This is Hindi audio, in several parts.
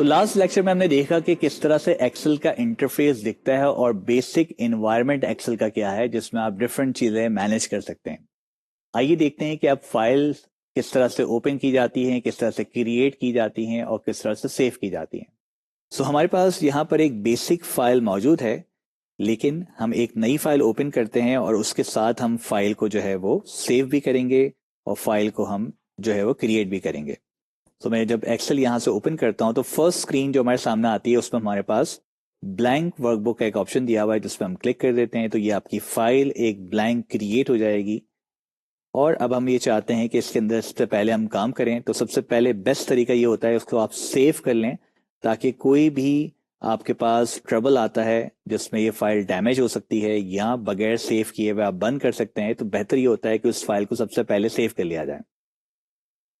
लास्ट लेक्चर में हमने देखा कि किस तरह से एक्सेल का इंटरफेस दिखता है और बेसिक एनवायरनमेंट एक्सेल का क्या है जिसमें आप डिफरेंट चीजें मैनेज कर सकते हैं। आइए देखते हैं कि अब फाइल किस तरह से ओपन की जाती हैं, किस तरह से क्रिएट की जाती हैं और किस तरह से सेव की जाती हैं। सो हमारे पास यहाँ पर एक बेसिक फाइल मौजूद है, लेकिन हम एक नई फाइल ओपन करते हैं और उसके साथ हम फाइल को जो है वो सेव भी करेंगे और फाइल को हम जो है वो क्रिएट भी करेंगे। तो मैं जब एक्सेल यहाँ से ओपन करता हूँ तो फर्स्ट स्क्रीन जो हमारे सामने आती है उसमें हमारे पास ब्लैंक वर्कबुक का एक ऑप्शन दिया हुआ है, जिस पर हम क्लिक कर देते हैं तो ये आपकी फाइल एक ब्लैंक क्रिएट हो जाएगी। और अब हम ये चाहते हैं कि इसके अंदर सबसे पहले हम काम करें, तो सबसे पहले बेस्ट तरीका ये होता है उसको आप सेव कर लें, ताकि कोई भी आपके पास ट्रबल आता है जिसमें ये फाइल डैमेज हो सकती है या बगैर सेव किए हुए आप बंद कर सकते हैं, तो बेहतर ये होता है कि उस फाइल को सबसे पहले सेव कर लिया जाए।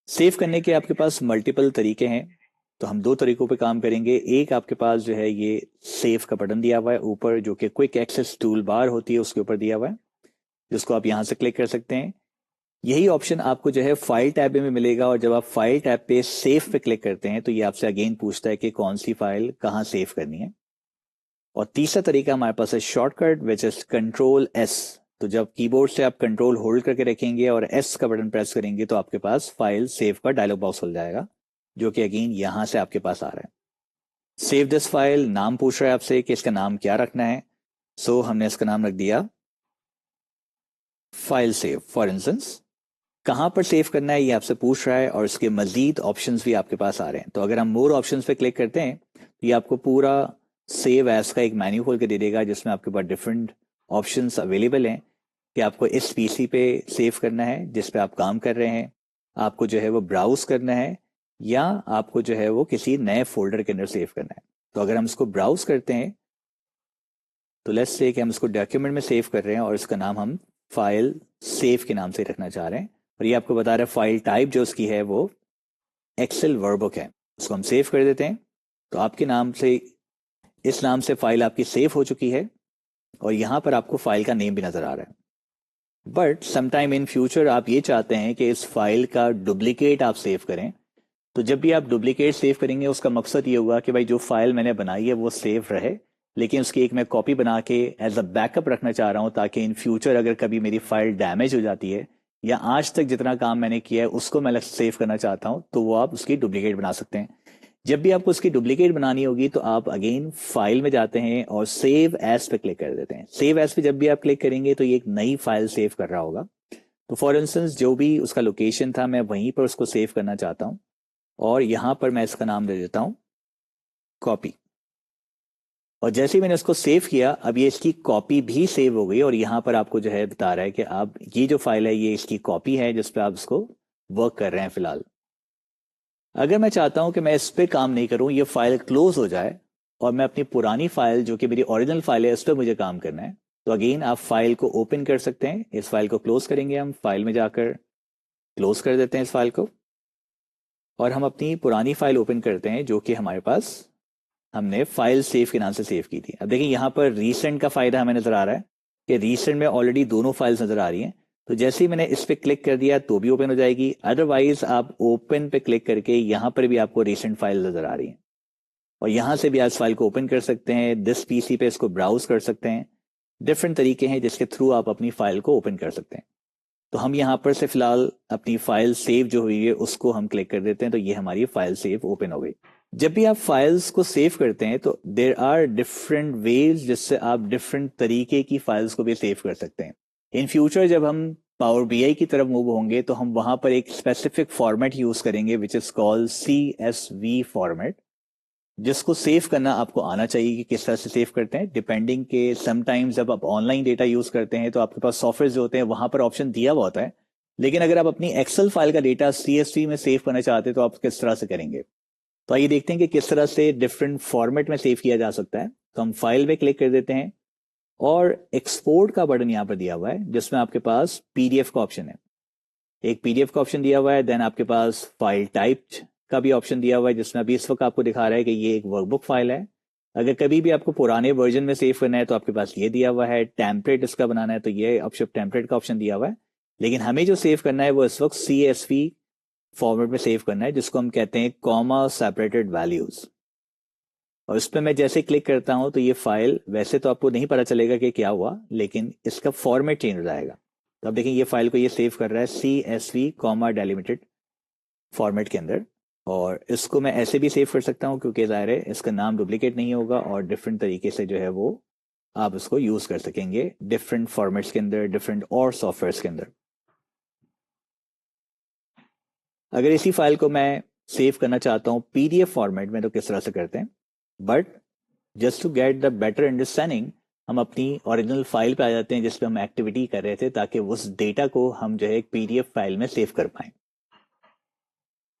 सेव करने के आपके पास मल्टीपल तरीके हैं, तो हम दो तरीकों पे काम करेंगे। एक आपके पास जो है ये सेव का बटन दिया हुआ है ऊपर, जो कि क्विक एक्सेस टूल बार होती है उसके ऊपर दिया हुआ है, जिसको आप यहाँ से क्लिक कर सकते हैं। यही ऑप्शन आपको जो है फाइल टैब में मिलेगा, और जब आप फाइल टैब पे सेव पे क्लिक करते हैं तो ये आपसे अगेन पूछता है कि कौन सी फाइल कहाँ सेव करनी है। और तीसरा तरीका हमारे पास है shortcut, which is control S. तो जब कीबोर्ड से आप कंट्रोल होल्ड करके रखेंगे और एस का बटन प्रेस करेंगे तो आपके पास फाइल सेव का डायलॉग बॉक्स खुल जाएगा, जो कि अगेन यहां से आपके पास आ रहा है। सेव दिस फाइल, नाम पूछ रहा है आपसे कि इसका नाम क्या रखना है। सो हमने इसका नाम रख दिया फाइल सेव फॉर इंस्टेंस। कहां पर सेव करना है ये आपसे पूछ रहा है, और इसके मजीद ऑप्शंस भी आपके पास आ रहे हैं। तो अगर हम मोर ऑप्शंस पे क्लिक करते हैं तो ये आपको पूरा सेव एज का एक मेन्यू खोल के दे देगा, जिसमें आपके पास डिफरेंट ऑप्शंस अवेलेबल हैं कि आपको इस पीसी पे सेव करना है जिस पे आप काम कर रहे हैं, आपको जो है वो ब्राउज करना है, या आपको जो है वो किसी नए फोल्डर के अंदर सेव करना है। तो अगर हम इसको ब्राउज करते हैं तो लेट्स से कि हम इसको डॉक्यूमेंट में सेव कर रहे हैं और इसका नाम हम फाइल सेव के नाम से रखना चाह रहे हैं, और ये आपको बता रहा है फाइल टाइप जो उसकी है वो एक्सेल वर्कबुक है। उसको हम सेव कर देते हैं तो आपके नाम से, इस नाम से फाइल आपकी सेव हो चुकी है, और यहां पर आपको फाइल का नेम भी नजर आ रहा है। बट समटाइम इन फ्यूचर आप ये चाहते हैं कि इस फाइल का डुप्लीकेट आप सेव करें, तो जब भी आप डुप्लीकेट सेव करेंगे उसका मकसद ये होगा कि भाई जो फाइल मैंने बनाई है वो सेव रहे, लेकिन उसकी एक मैं कॉपी बना के एज अ बैकअप रखना चाह रहा हूं, ताकि इन फ्यूचर अगर कभी मेरी फाइल डैमेज हो जाती है या आज तक जितना काम मैंने किया है उसको मैं सेव करना चाहता हूं, तो वो आप उसकी डुप्लीकेट बना सकते हैं। जब भी आपको उसकी डुप्लीकेट बनानी होगी तो आप अगेन फाइल में जाते हैं और सेव एज पे क्लिक कर देते हैं। सेव एज पे जब भी आप क्लिक करेंगे तो ये एक नई फाइल सेव कर रहा होगा। तो फॉर इंस्टेंस जो भी उसका लोकेशन था मैं वहीं पर उसको सेव करना चाहता हूं, और यहां पर मैं इसका नाम दे देता हूं कॉपी। और जैसे ही मैंने उसको सेव किया, अब ये इसकी कॉपी भी सेव हो गई, और यहां पर आपको जो है बता रहा है कि आप ये जो फाइल है ये इसकी कॉपी है जिस पर आप इसको वर्क कर रहे हैं फिलहाल। अगर मैं चाहता हूं कि मैं इस पर काम नहीं करूं, ये फाइल क्लोज हो जाए और मैं अपनी पुरानी फाइल जो कि मेरी ओरिजिनल फाइल है इस पर मुझे काम करना है, तो अगेन आप फाइल को ओपन कर सकते हैं। इस फाइल को क्लोज करेंगे, हम फाइल में जाकर क्लोज कर देते हैं इस फाइल को, और हम अपनी पुरानी फाइल ओपन करते हैं जो कि हमारे पास हमने फाइल सेव के नाम से सेव की थी। अब देखिए यहाँ पर रीसेंट का फायदा हमें नजर आ रहा है कि रीसेंट में ऑलरेडी दोनों फाइल्स नजर आ रही हैं, तो जैसे ही मैंने इस पे क्लिक कर दिया तो भी ओपन हो जाएगी। अदरवाइज आप ओपन पे क्लिक करके यहाँ पर भी आपको रीसेंट फाइल नजर आ रही है, और यहाँ से भी आप इस फाइल को ओपन कर सकते हैं। दिस पीसी पे इसको ब्राउज कर सकते हैं। डिफरेंट तरीके हैं जिसके थ्रू आप अपनी फाइल को ओपन कर सकते हैं। तो हम यहाँ पर से फिलहाल अपनी फाइल सेव जो हुई है उसको हम क्लिक कर देते हैं, तो ये हमारी फाइल सेव ओपन हो गई। जब भी आप फाइल्स को सेव करते हैं तो देर आर डिफरेंट वेज जिससे आप डिफरेंट तरीके की फाइल्स को भी सेव कर सकते हैं। इन फ्यूचर जब हम पावर बीआई की तरफ मूव होंगे तो हम वहां पर एक स्पेसिफिक फॉर्मेट यूज करेंगे which is called CSV format, जिसको सेव करना आपको आना चाहिए कि किस तरह से सेव करते हैं। डिपेंडिंग के समटाइम्स जब आप ऑनलाइन डेटा यूज करते हैं तो आपके पास सॉफ्टवेयर जो होते हैं वहां पर ऑप्शन दिया हुआ होता है, लेकिन अगर आप अपनी एक्सेल फाइल का डेटा CSV में सेव करना चाहते हैं तो आप किस तरह से करेंगे। तो आइए देखते हैं कि किस तरह से डिफरेंट फॉर्मेट में सेव किया जा सकता है। तो हम फाइल में क्लिक कर देते हैं और एक्सपोर्ट का बटन यहाँ पर दिया हुआ है जिसमें आपके पास PDF का ऑप्शन है। एक PDF का ऑप्शन दिया हुआ है, देन आपके पास फाइल टाइप का भी ऑप्शन दिया हुआ है जिसमें अभी इस वक्त आपको दिखा रहा है कि ये एक वर्कबुक फाइल है। अगर कभी भी आपको पुराने वर्जन में सेव करना है तो आपके पास ये दिया हुआ है। टेम्पलेट इसका बनाना है तो ये ऑप्शन टेम्पलेट का ऑप्शन दिया हुआ है, लेकिन हमें जो सेव करना है वो इस वक्त CSV फॉर्मेट में सेव करना है, जिसको हम कहते हैं कॉमा सेपरेटेड वैल्यूज। और उस पर मैं जैसे क्लिक करता हूं तो ये फाइल, वैसे तो आपको नहीं पता चलेगा कि क्या हुआ, लेकिन इसका फॉर्मेट चेंज हो जाएगा। तो अब देखिए ये फाइल को ये सेव कर रहा है CSV कॉमा डेलिमिटेड फॉर्मेट के अंदर, और इसको मैं ऐसे भी सेव कर सकता हूँ क्योंकि ज़ाहिर है इसका नाम डुप्लीकेट नहीं होगा और डिफरेंट तरीके से जो है वो आप इसको यूज़ कर सकेंगे डिफरेंट फॉर्मेट्स के अंदर, डिफरेंट और सॉफ्टवेयर्स के अंदर। अगर इसी फाइल को मैं सेव करना चाहता हूँ PDF फॉर्मेट में तो किस तरह से करते हैं, but just to get the better understanding हम अपनी ओरिजिनल फाइल पे आ जाते हैं जिसपे हम एक्टिविटी कर रहे थे, ताकि उस डेटा को हम जो है एक PDF फाइल में सेव कर पाएं।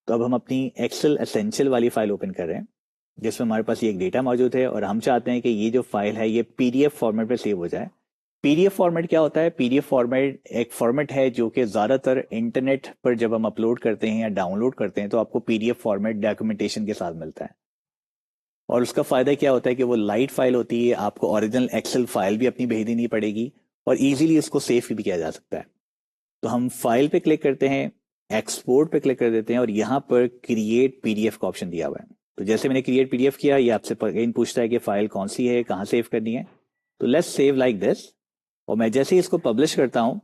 तो अब हम अपनी एक्सेल एसेंशियल वाली फाइल ओपन कर रहे हैं जिसमें हमारे पास ये एक डेटा मौजूद है और हम चाहते हैं कि ये जो फाइल है ये PDF फॉर्मेट पे सेव हो जाए। PDF फॉर्मेट क्या होता है? PDF फॉर्मेट एक फॉर्मेट है जो कि ज़्यादातर इंटरनेट पर जब हम अपलोड करते हैं या डाउनलोड करते हैं तो आपको PDF फॉर्मेट डॉक्यूमेंटेशन के साथ मिलता है। और उसका फ़ायदा क्या होता है कि वो लाइट फाइल होती है, आपको ओरिजिनल एक्सेल फाइल भी अपनी भेजनी नहीं पड़ेगी और ईजिली उसको सेव भी किया जा सकता है। तो हम फाइल पे क्लिक करते हैं, एक्सपोर्ट पे क्लिक कर देते हैं और यहाँ पर क्रिएट PDF का ऑप्शन दिया हुआ है। तो जैसे मैंने क्रिएट PDF किया, ये आपसे अगेन पूछता है कि फाइल कौन सी है, कहाँ सेव करनी है। तो लेट्स सेव लाइक दिस, और मैं जैसे ही इसको पब्लिश करता हूँ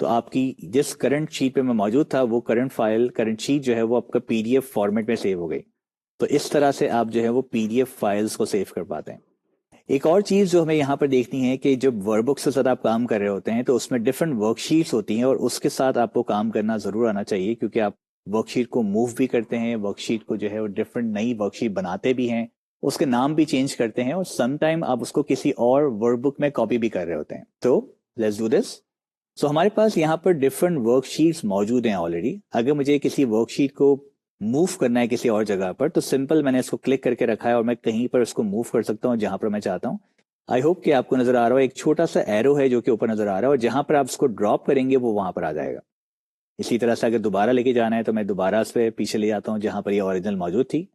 तो आपकी जिस करंट शीट पे मैं मौजूद था वो करंट फाइल, करंट शीट जो है वो आपका PDF फॉर्मेट में सेव हो गई। तो इस तरह से आप जो है वो PDF फाइल्स को सेव कर पाते हैं। एक और चीज़ जो हमें यहाँ पर देखनी है कि जब वर्कबुक से साथ आप काम कर रहे होते हैं तो उसमें डिफरेंट वर्कशीट्स होती हैं और उसके साथ आपको काम करना ज़रूर आना चाहिए, क्योंकि आप वर्कशीट को मूव भी करते हैं, वर्कशीट को जो है वो डिफरेंट नई वर्कशीट बनाते भी हैं, उसके नाम भी चेंज करते हैं और समटाइम आप उसको किसी और वर्कबुक में कॉपी भी कर रहे होते हैं। तो लेट्स डू दिस। सो हमारे पास यहाँ पर डिफरेंट वर्कशीट्स मौजूद हैं ऑलरेडी। अगर मुझे किसी वर्कशीट को मूव करना है किसी और जगह पर तो सिंपल मैंने इसको क्लिक करके रखा है और मैं कहीं पर उसको मूव कर सकता हूँ जहां पर मैं चाहता हूँ। आई होप कि आपको नजर आ रहा हो, एक छोटा सा एरो है जो कि ऊपर नजर आ रहा है और जहां पर आप इसको ड्रॉप करेंगे वो वहां पर आ जाएगा। इसी तरह से अगर दोबारा लेके जाना है तो मैं दोबारा इस पे पीछे ले जाता हूँ जहां पर ये ओरिजिनल मौजूद थी,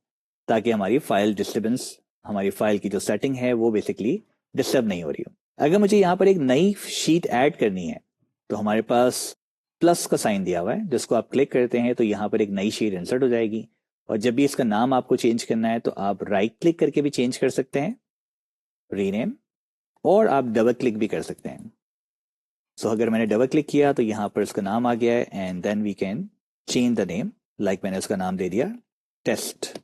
ताकि हमारी फाइल डिस्टर्बेंस, हमारी फाइल की जो सेटिंग है वो बेसिकली डिस्टर्ब नहीं हो रही हो। अगर मुझे यहाँ पर एक नई शीट ऐड करनी है तो हमारे पास प्लस का साइन दिया हुआ है, जिसको आप क्लिक करते हैं तो यहाँ पर एक नई शीट इंसर्ट हो जाएगी। और जब भी इसका नाम आपको चेंज करना है तो आप राइट क्लिक करके भी चेंज कर सकते हैं, रीनेम, और आप डबल क्लिक भी कर सकते हैं। सो अगर मैंने डबल क्लिक किया तो यहाँ पर इसका नाम आ गया है and then we can change the name, like मैंने उसका नाम दे दिया टेस्ट।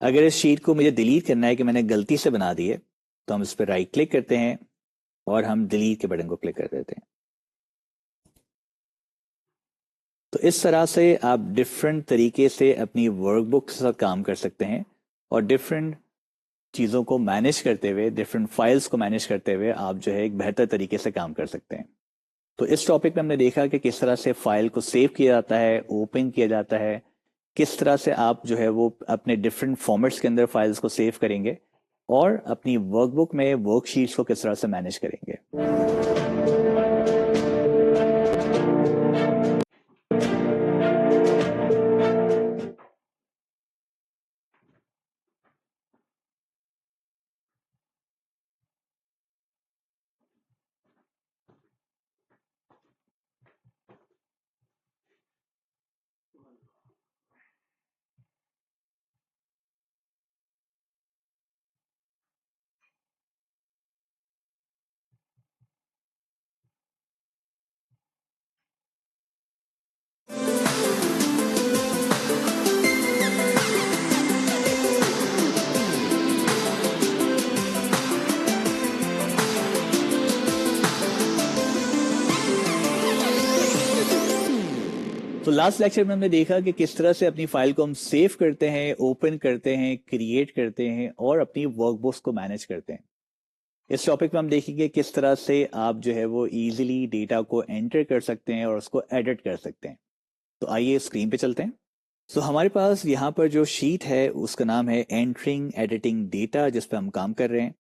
अगर इस शीट को मुझे डिलीट करना है कि मैंने गलती से बना दी है तो हम इस पर राइट क्लिक करते हैं और हम डिलीट के बटन को क्लिक कर देते हैं। तो इस तरह से आप डिफरेंट तरीके से अपनी वर्कबुक के साथ काम कर सकते हैं और डिफरेंट चीज़ों को मैनेज करते हुए, डिफरेंट फाइल्स को मैनेज करते हुए आप जो है एक बेहतर तरीके से काम कर सकते हैं। तो इस टॉपिक में हमने देखा कि किस तरह से फाइल को सेव किया जाता है, ओपन किया जाता है, किस तरह से आप जो है वो अपने डिफरेंट फॉर्मेट्स के अंदर फाइल्स को सेव करेंगे और अपनी वर्कबुक में वर्कशीट्स को किस तरह से मैनेज करेंगे। तो लास्ट लेक्चर में हमने देखा कि किस तरह से अपनी फाइल को हम सेव करते हैं, ओपन करते हैं, क्रिएट करते हैं और अपनी वर्कबुक्स को मैनेज करते हैं। इस टॉपिक में हम देखेंगे किस तरह से आप जो है वो इजीली डेटा को एंटर कर सकते हैं और उसको एडिट कर सकते हैं। तो आइए स्क्रीन पे चलते हैं। तो हमारे पास यहाँ पर जो शीट है उसका नाम है एंटरिंग एडिटिंग डेटा, जिस पे हम काम कर रहे हैं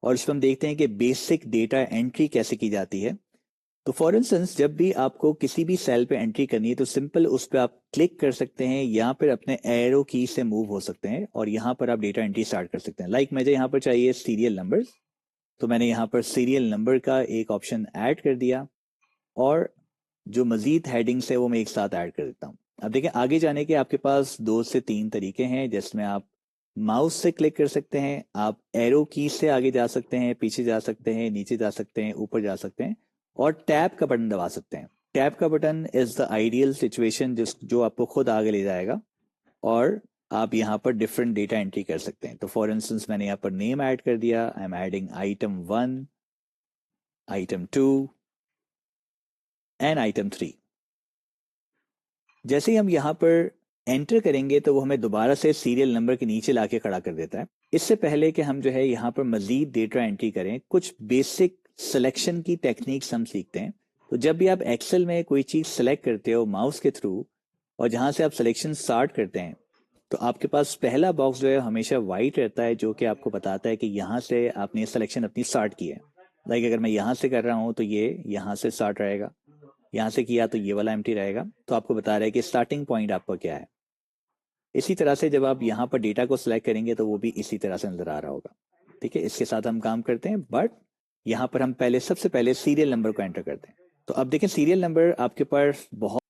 और इस पर हम देखते हैं कि बेसिक डेटा एंट्री कैसे की जाती है। तो फॉर इंस्टेंस जब भी आपको किसी भी सेल पे एंट्री करनी है तो सिंपल उस पर आप क्लिक कर सकते हैं या फिर अपने एरो की से मूव हो सकते हैं और यहाँ पर आप डेटा एंट्री स्टार्ट कर सकते हैं। लाइक मुझे यहाँ पर चाहिए सीरियल नंबर्स, तो मैंने यहाँ पर सीरियल नंबर का एक ऑप्शन ऐड कर दिया और जो मजीद हेडिंग्स है वो मैं एक साथ ऐड कर देता हूँ। अब देखिए आगे जाने के आपके पास 2 से 3 तरीके हैं जिसमें आप माउस से क्लिक कर सकते हैं, आप एरो की से आगे जा सकते हैं, पीछे जा सकते हैं, नीचे जा सकते हैं, ऊपर जा सकते हैं, और टैब का बटन दबा सकते हैं। टैब का button is the ideal situation जो आपको खुद आगे ले जाएगा, और आप यहाँ पर डिफरेंट डेटा एंट्री कर सकते हैं। तो फॉर इंस्टेंस मैंने यहाँ पर नेम ऐड कर दिया, I am adding item 1, item 2 and item 3। जैसे ही हम यहाँ पर एंटर करेंगे तो वो हमें दोबारा से सीरियल नंबर के नीचे लाके खड़ा कर देता है। इससे पहले कि हम जो है यहाँ पर मजीद डेटा एंट्री करें, कुछ बेसिक सिलेक्शन की टेक्निक्स हम सीखते हैं। तो जब भी आप एक्सेल में कोई चीज़ सेलेक्ट करते हो माउस के थ्रू, और जहाँ से आप सिलेक्शन स्टार्ट करते हैं, तो आपके पास पहला बॉक्स जो है हमेशा वाइट रहता है, जो कि आपको बताता है कि यहाँ से आपने सिलेक्शन अपनी स्टार्ट की है। लाइक अगर मैं यहाँ से कर रहा हूँ तो ये यहाँ से स्टार्ट रहेगा, यहाँ से किया तो ये वाला एम्प्टी रहेगा। तो आपको बता रहा है कि स्टार्टिंग पॉइंट आपका क्या है। इसी तरह से जब आप यहाँ पर डेटा को सिलेक्ट करेंगे तो वो भी इसी तरह से नजर आ रहा होगा। ठीक है, इसके साथ हम काम करते हैं, बट यहाँ पर हम सबसे पहले सीरियल नंबर को एंटर करते हैं। तो अब देखें, सीरियल नंबर आपके पास बहुत